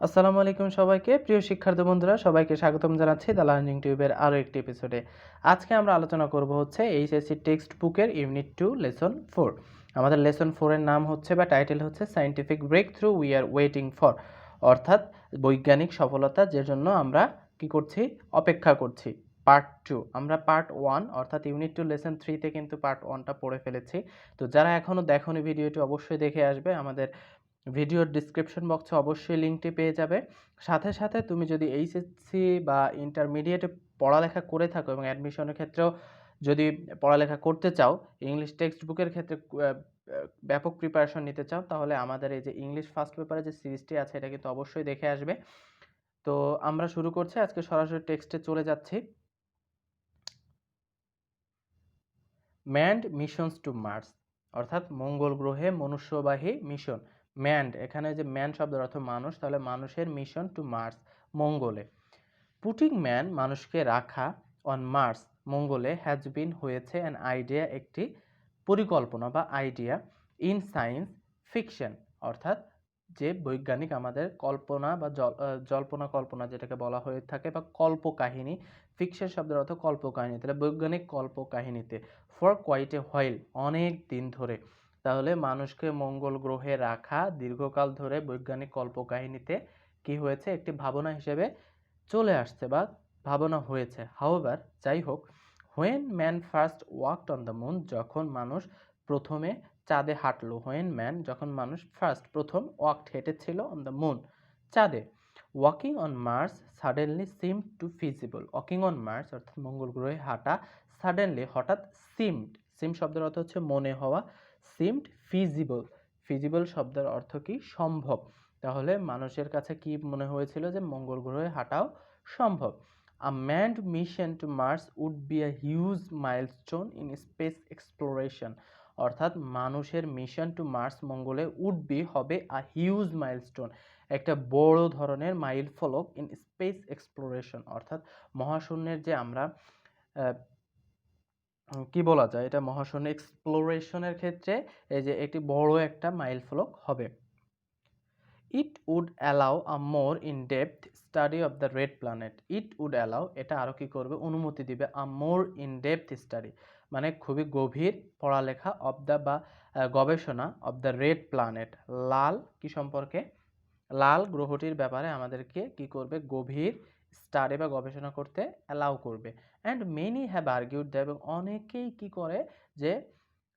আসসালামু আলাইকুম সবাইকে। প্রিয় শিক্ষার্থী বন্ধুরা সবাইকে স্বাগতম জানাচ্ছি দ্য লার্নিং টিউবের আরও একটি এপিসোডে। আজকে আমরা আলোচনা করব হচ্ছে এইচএসসি টেক্সট বুকের ইউনিট 2 লেসন 4। আমাদের লেসন 4 এর নাম হচ্ছে বা টাইটেল হচ্ছে scientific breakthrough we are waiting for, অর্থাৎ বৈজ্ঞানিক সফলতা যে জন্য আমরা কি করছি, অপেক্ষা করছি। পার্ট 2 আমরা পার্ট 1 অর্থাৎ ইউনিট 2 লেসন 3 তে কিন্তু পার্ট 1টা পড়ে ফেলেছি। তো যারা এখনো দেখোনি ভিডিওটি অবশ্যই দেখে আসবে, আমাদের ভিডিওর ডিসক্রিপশন বক্সে অবশ্যই লিঙ্কটি পেয়ে যাবে। সাথে সাথে তুমি যদি এইচএসসি বা ইন্টারমিডিয়েটে পড়ালেখা করে থাকো এবং অ্যাডমিশনের ক্ষেত্রেও যদি পড়ালেখা করতে চাও, ইংলিশ টেক্সট বুকের ক্ষেত্রে ব্যাপক প্রিপারেশন নিতে চাও, তাহলে আমাদের এই যে ইংলিশ ফার্স্ট পেপারে যে সিরিজটি আছে এটা কিন্তু অবশ্যই দেখে আসবে। তো আমরা শুরু করছি, আজকে সরাসরি টেক্সটে চলে যাচ্ছি। ম্যান্ড মিশনস টু মার্স, অর্থাৎ মঙ্গল গ্রহে মনুষ্যবাহী মিশন। ম্যান্ড, এখানে যে ম্যান শব্দের অর্থ মানুষ, তাহলে মানুষের মিশন টু মার্স, মঙ্গলে। পুটিং ম্যান, মানুষকে রাখা, অন মার্স, মঙ্গলে, হ্যাজ বিন, হয়েছে, অ্যান আইডিয়া, একটি পরিকল্পনা বা আইডিয়া, ইন সায়েন্স ফিকশন, অর্থাৎ যে বৈজ্ঞানিক আমাদের কল্পনা বা জল্পনা কল্পনা যেটাকে বলা হয়ে থাকে বা কল্পকাহিনী। ফিকশন শব্দের অর্থ কল্পকাহিনী, তাহলে বৈজ্ঞানিক কল্পকাহিনীতে। ফর কোয়াইট এ হোয়াইল, অনেক দিন ধরে। তাহলে মানুষকে মঙ্গল গ্রহে রাখা দীর্ঘকাল ধরে বৈজ্ঞানিক কল্পকাহিনীতে কি হয়েছে, একটি ভাবনা হিসেবে চলে আসছে বা ভাবনা হয়েছে। হাউএভার, যাই হোক, when man first walked on the moon, যখন মানুষ প্রথমে চাঁদে হাঁটলো। হোয়েন ম্যান, যখন মানুষ ফার্স্ট প্রথম ওয়াকড হেঁটেছিল, অন দ্য মুন, চাঁদে। Walking on Mars suddenly seem to feasible, walking on Mars অর্থাৎ মঙ্গল গ্রহে হাঁটা, সাডেনলি হঠাৎ, সিমড, সিম শব্দের অর্থ হচ্ছে মনে হওয়া, সিমড ফিজিবল, ফিজিবল শব্দের অর্থ কি, সম্ভব। তাহলে মানুষের কাছে কি মনে হয়েছিল, যে মঙ্গল গ্রহে হাঁটাও সম্ভব। A manned mission to Mars would be a huge milestone in space exploration, অর্থাৎ মানুষের মিশন টু মার্স, মঙ্গলে, উড বি, হবে, আ হিউজ মাইলস্টোন, একটা বড় ধরনের মাইল ফলক, ইন স্পেস এক্সপ্লোরেশন, অর্থাৎ মহাশূন্যের যে আমরা কি বলা যায়, এটা মহাশূন্য এক্সপ্লোরেশনের ক্ষেত্রে এই যে একটি বড় একটা মাইল ফলক হবে। It would allow a more in-depth study of the red planet. It would allow, এটা আরো কি করবে, অনুমতি দিবে, a more in-depth study, মানে খুবই গভীর পড়ালেখা, of the বা গবেষণা, of the red planet, লাল কি সম্পর্কে, লাল গ্রহটির ব্যাপারে আমাদেরকে কি করবে, গভীর স্টাডি বা গবেষণা করতে অ্যালাউ করবে। অ্যান্ড মেনি হ্যাভ আর্গিউড, এবং অনেকেই কি করে, যে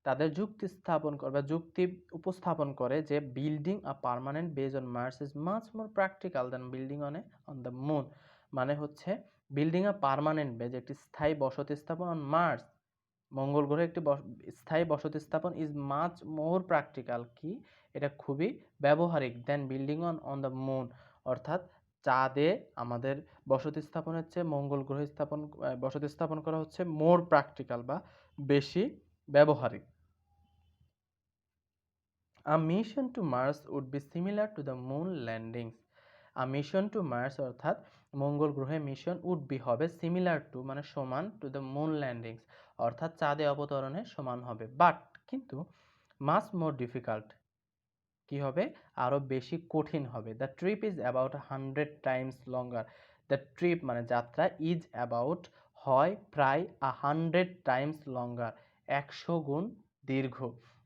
তাদের যুক্তি স্থাপন করে বা যুক্তি উপস্থাপন করে, যে building a permanent base on Mars is much more practical than building on the moon, মানে হচ্ছে বিল্ডিং আ পার্মানেন্ট বেজ, একটি স্থায়ী বসতি স্থাপন, অন মার্স, মঙ্গল গ্রহে একটি স্থায়ী বসতি স্থাপন, ইজ মাচ মোর প্র্যাকটিক্যাল, কি, এটা খুবই ব্যবহারিক, দেন বিল্ডিং অন দ্য মুন, অর্থাৎ চাঁদে আমাদের বসতি স্থাপন হচ্ছে, মঙ্গল গ্রহে বসতি স্থাপন করা হচ্ছে মোর প্র্যাকটিক্যাল বা বেশি ব্যবহারিক। A mission to Mars would be similar to the moon landings. A mission to Mars অর্থাৎ মঙ্গল গ্রহে মিশন, উড বি হবে, সিমিলার টু মানে সমান, টু দ্য মুন ল্যান্ডিংস অর্থাৎ চাঁদে অবতরণের সমান হবে, বাট কিন্তু মাস মোর ডিফিকাল্ট, কি হবে, আরো বেশি কঠিন হবে। The trip is about 100 Times longer, the trip মানে যাত্রা, ইজ অ্যাবাউট হয় প্রায় 100 টাইমস লঙ্গার, 100 গুণ দীর্ঘ,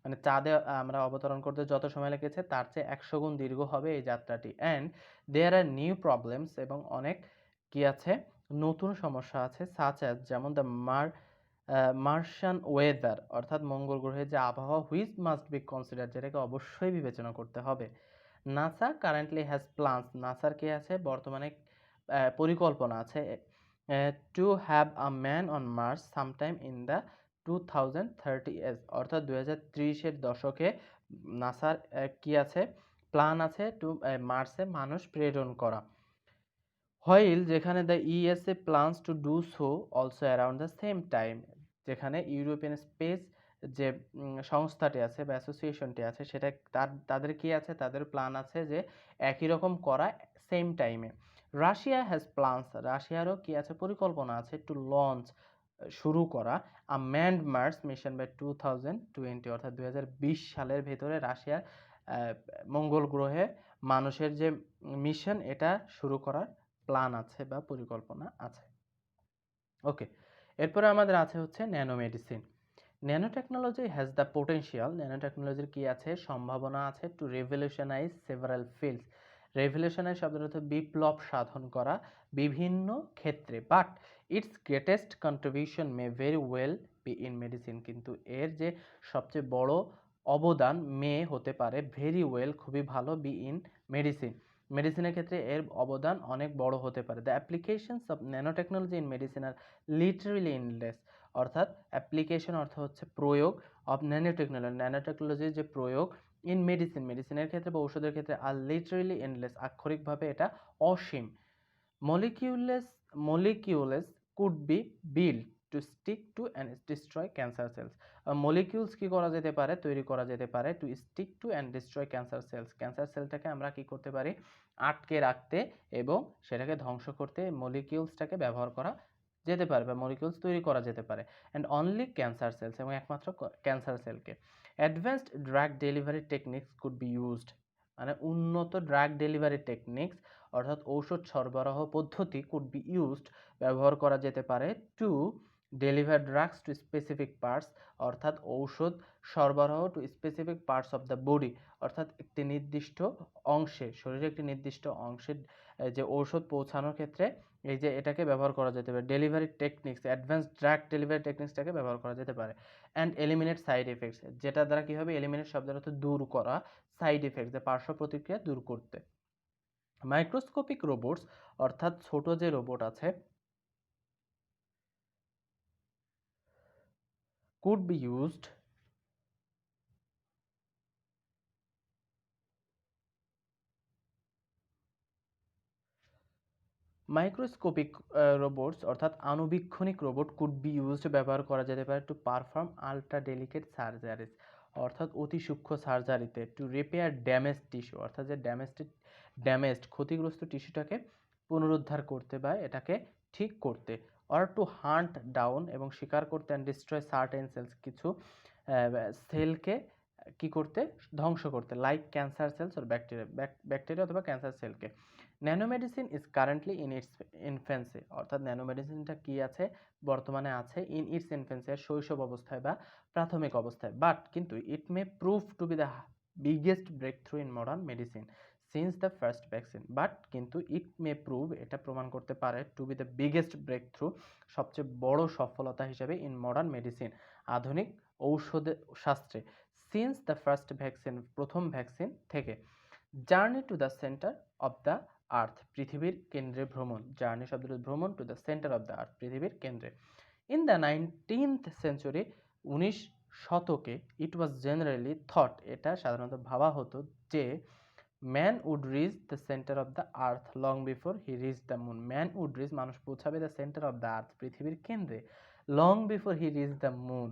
মানে চাঁদে আমরা অবতরণ করতে যত সময় লেগেছে তার চেয়ে 100 গুণ দীর্ঘ হবে এই যাত্রাটি। And there are new problems, এবং অনেক কি আছে, নতুন সমস্যা আছে, সাচ অ্যাজ, যেমন দ্য মার্শিয়ান ওয়েদার, অর্থাৎ মঙ্গল গ্রহের যে আবহাওয়া, হুইচ মাস্ট বি কনসিডার, যেটাকে অবশ্যই বিবেচনা করতে হবে। নাসা কারেন্টলি হ্যাজ প্লান্স, নাসার কি আছে, বর্তমানে পরিকল্পনা আছে, to have a man on Mars sometime in the 2030s, অর্থাৎ 2030-এর দশকে নাসার কি আছে, প্ল্যান আছে, টু মার্সে মানুষ প্রেরণ করা। হোয়াইল, যেখানে the ESA plunge to do so also around the same time, যেখানে ইউরোপিয়ান স্পেস যে সংস্থাটি আছে বা অ্যাসোসিয়েশনটি আছে, সেটা তাদের কি আছে, তাদের প্ল্যান আছে যে একই রকম করা, সেম টাইমে। রাশিয়া হ্যাজ প্লান্স, রাশিয়ারও কি আছে, পরিকল্পনা আছে, টু লঞ্চ, শুরু করা, আ ম্যান্ড মার্স মিশন বাই 2020, অর্থাৎ 2020 সালের ভেতরে রাশিয়ার মঙ্গল গ্রহে মানুষের যে মিশন এটা শুরু করার প্ল্যান আছে বা পরিকল্পনা আছে। ওকে, এরপরে আমাদের আছে হচ্ছে nano medicine. Nano technology has the potential, nano টেকনোলজির কি আছে, সম্ভাবনা আছে, to revolutionize several fields. Revolutionize শব্দের অর্থ বিপ্লব সাধন করা বিভিন্ন ক্ষেত্রে, but its greatest contribution may very well be in medicine, কিন্তু এর যে সবচেয়ে বড় অবদান মে হতে পারে, ভেরি ওয়েল খুবই ভালো, বি ইন মেডিসিন, মেডিসিনের ক্ষেত্রে এর অবদান অনেক বড় হতে পারে। The applications of nano technology in medicine are literally endless, অর্থাৎ অ্যাপ্লিকেশন অর্থ হচ্ছে প্রয়োগ, অফ ন্যানো টেকনোলজি, ন্যানো টেকনোলজির যে প্রয়োগ ইন মেডিসিন, মেডিসিনের ক্ষেত্রে বা ঔষধের ক্ষেত্রে, আর লিটারেলি এন্ডলেস, আক্ষরিকভাবে এটা অসীম। Molecules could be built to stick to and destroy cancer cells. Molecules কি করা যেতে পারে, তৈরি করা যেতে পারে, to stick to and destroy cancer cells, cancer সেলটাকে আমরা কি করতে পারি, আটকে রাখতে এবং সেটাকে ধ্বংস করতে মলিকিউলসটাকে ব্যবহার করা যেতে পারে বা মলিকিউলস তৈরি করা যেতে পারে, অ্যান্ড অনলি ক্যান্সার সেলস, এবং একমাত্র ক্যান্সার সেলকে। Advanced drug delivery techniques could be used, মানে উন্নত ড্রাগ ডেলিভারি টেকনিক্স অর্থাৎ ঔষধ সরবরাহ পদ্ধতি কুড বি ইউজড, ব্যবহার করা যেতে পারে, to deliver drugs two specific parts, অর্থাৎ ঔষধ সরবরাহ two specific parts of the body, অর্থাৎ একটি নির্দিষ্ট অংশে, শরীরের একটি নির্দিষ্ট অংশের যে ঔষধ পৌঁছানোর ক্ষেত্রে এই যে এটাকে ব্যবহার করা যেতে পারে, delivery techniques, advance drug delivery টেকনিক্সটাকে ব্যবহার করা যেতে পারে। অ্যান্ড এলিমিনেট সাইড এফেক্টস, যেটা দ্বারা কি হবে, এলিমিনেট শব্দের অর্থ দূর করা, সাইড এফেক্টস যে পার্শ্ব প্রতিক্রিয়া দূর করতে। মাইক্রোস্কোপিক রোবটস, অর্থাৎ ছোট যে রোবট আছে, could be used microscopic robots অর্থাৎ আণুবীক্ষণিক রোবট কুড বি ইউজড, ব্যবহার করা যেতে পারে, to perform ultra delicate surgeries, অর্থাৎ অতি সূক্ষ্ম সার্জারিতে, টু রিপেয়ার ড্যামেজ টিস্যু, অর্থাৎ যে ড্যামেজড ক্ষতিগ্রস্ত টিস্যুটাকে পুনরুদ্ধার করতে বা এটাকে ঠিক করতে, অর টু হান্ট ডাউন এবং শিকার করতে, অ্যান্ড ডিস্ট্রয় সার্টেন সেলস, কিছু সেলকে কি করতে, ধ্বংস করতে, like cancer cells or bacteria অথবা ক্যান্সার সেলকে। Nanomedicine is currently in its infancy, অর্থাৎ ন্যানোমেডিসিনটা কি আছে, বর্তমানে আছে, ইন ইটস ইনফ্যান্সি, শৈশব অবস্থায় বা প্রাথমিক অবস্থায়, বাট কিন্তু it may prove to be the biggest breakthrough in modern medicine since the first vaccine, but কিন্তু ইট মে প্রুভ, এটা প্রমাণ করতে পারে, to be the biggest breakthrough, সবচেয়ে বড় সফলতা হিসেবে, ইন মডার্ন মেডিসিন, আধুনিক ঔষধ শাস্ত্রে, সিন্স দ্য ফার্স্ট ভ্যাকসিন, প্রথম ভ্যাকসিন থেকে। Journey to the centre of the earth, পৃথিবীর কেন্দ্রে ভ্রমণ, জার্নি শব্দের ভ্রমণ, two the centre of the earth, পৃথিবীর কেন্দ্রে। ইন দ্য 19th সেঞ্চুরি, 19 শতকে, ইট ওয়াজ জেনারেলি থট, এটা সাধারণত ভাবা হতো যে, man would reach the centre of the earth long before he reach the moon, man would reach, মানুষ পৌঁছাবে, the centre of the earth, পৃথিবীর কেন্দ্রে, long before he reach the moon,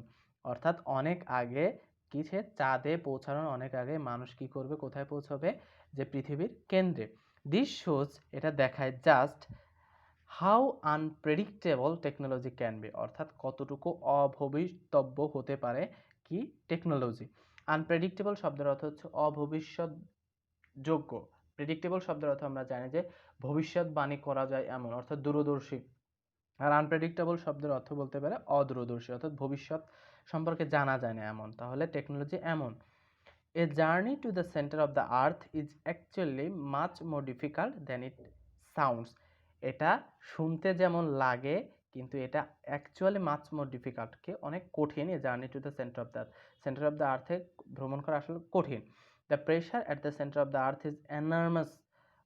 অর্থাৎ অনেক আগে, কিসে, চাঁদে পৌঁছানোর অনেক আগে মানুষ কি করবে, কোথায় পৌঁছবে, যে পৃথিবীর কেন্দ্রে। দিস শোজ, এটা দেখায়, just how unpredictable technology can be, অর্থাৎ কতটুকু অভবিতব্য হতে পারে কি টেকনোলজি। আনপ্রেডিক্টেবল শব্দের অর্থ হচ্ছে অভবিষ্যৎযোগ্য, প্রেডিক্টেবল শব্দের অর্থ আমরা জানি যে ভবিষ্যৎবাণী করা যায় এমন, অর্থাৎ দূরদর্শী, আর আনপ্রেডিক্টেবল শব্দের অর্থ বলতে পারে অদূরদর্শী, অর্থাৎ ভবিষ্যৎ সম্পর্কে জানা যায় না এমন, তাহলে টেকনোলজি এমন। A journey to the center of the earth is actually much more difficult than it sounds. এটা শুনতে যেমন লাগে কিন্তু এটা অ্যাকচুয়ালি মাচ মোর ডিফিকাল্ট, কে অনেক কঠিন। A journey to the centre of the আর্থে ভ্রমণ করা আসলে কঠিন। The pressure at the centre of the earth is enormous,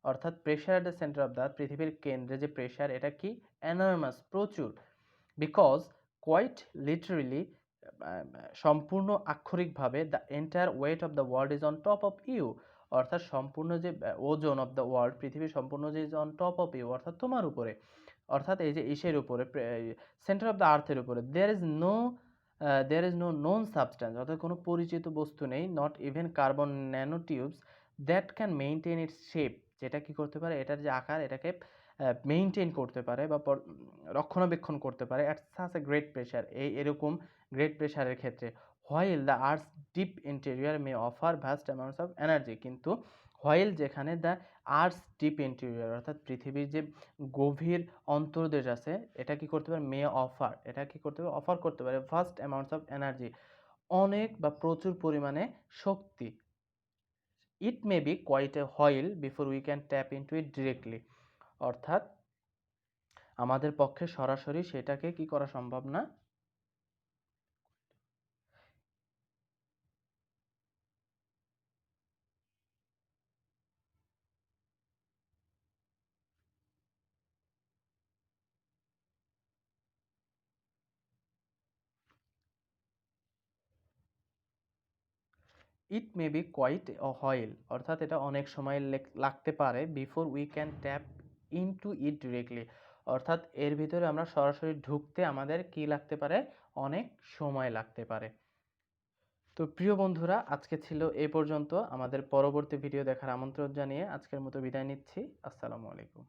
অর্থাৎ pressure at the centre of the earth, পৃথিবীর কেন্দ্রে যে প্রেশার, এটা কি এনার্মাস, প্রচুর। বিকজ কোয়াইট লিটারেলি, সম্পূর্ণ আক্ষরিকভাবে, the entire weight of the world is on top of you, অর্থাৎ সম্পূর্ণ যে ওজন অফ দ্য ওয়ার্ল্ড, পৃথিবীর সম্পূর্ণ যে is on top of you, অর্থাৎ তোমার উপরে, অর্থাৎ এই যে ইসের উপরে, সেন্টার অফ দ্য আর্থের উপরে। There is no known substance, অর্থাৎ কোনো পরিচিত বস্তু নেই, not even carbon nano tubes that can maintain its shape, যেটা কি করতে পারে, এটার যে আকার, এটাকে মেনটেন করতে পারে বা রক্ষণাবেক্ষণ করতে পারে, at such a great pressure, এরকম গ্রেট প্রেশারের ক্ষেত্রে। While the earths deep interior May offer vast amounts of energy, কিন্তু হোয়াইল যেখানে দ্য আর্থস ডিপ ইন্টেরিয়র অর্থাৎ পৃথিবীর যে গভীর অন্তর্দেশ আছে এটা কি করতে পারে মে অফার, এটা কি করতে পারে অফার করতে পারে ফার্স্ট অ্যামাউন্টস অফ এনার্জি, অনেক বা প্রচুর পরিমাণে শক্তি। It may be quite a while before we can tap into it directly, অর্থাৎ আমাদের পক্ষে সরাসরি সেটাকে কি করা সম্ভব না। It may be quite a while, অর্থাৎ এটা অনেক সময় লাগতে পারে before we can tap into it directly, অর্থাৎ এর ভিতরে আমরা সরাসরি ঢুকতে আমাদের কি লাগতে পারে, অনেক সময় লাগতে পারে। তো প্রিয় বন্ধুরা, আজকে ছিল এ পর্যন্ত। আমাদের পরবর্তী ভিডিও দেখার আমন্ত্রণ জানিয়ে আজকের মতো বিদায় নিচ্ছি। আসসালামু আলাইকুম।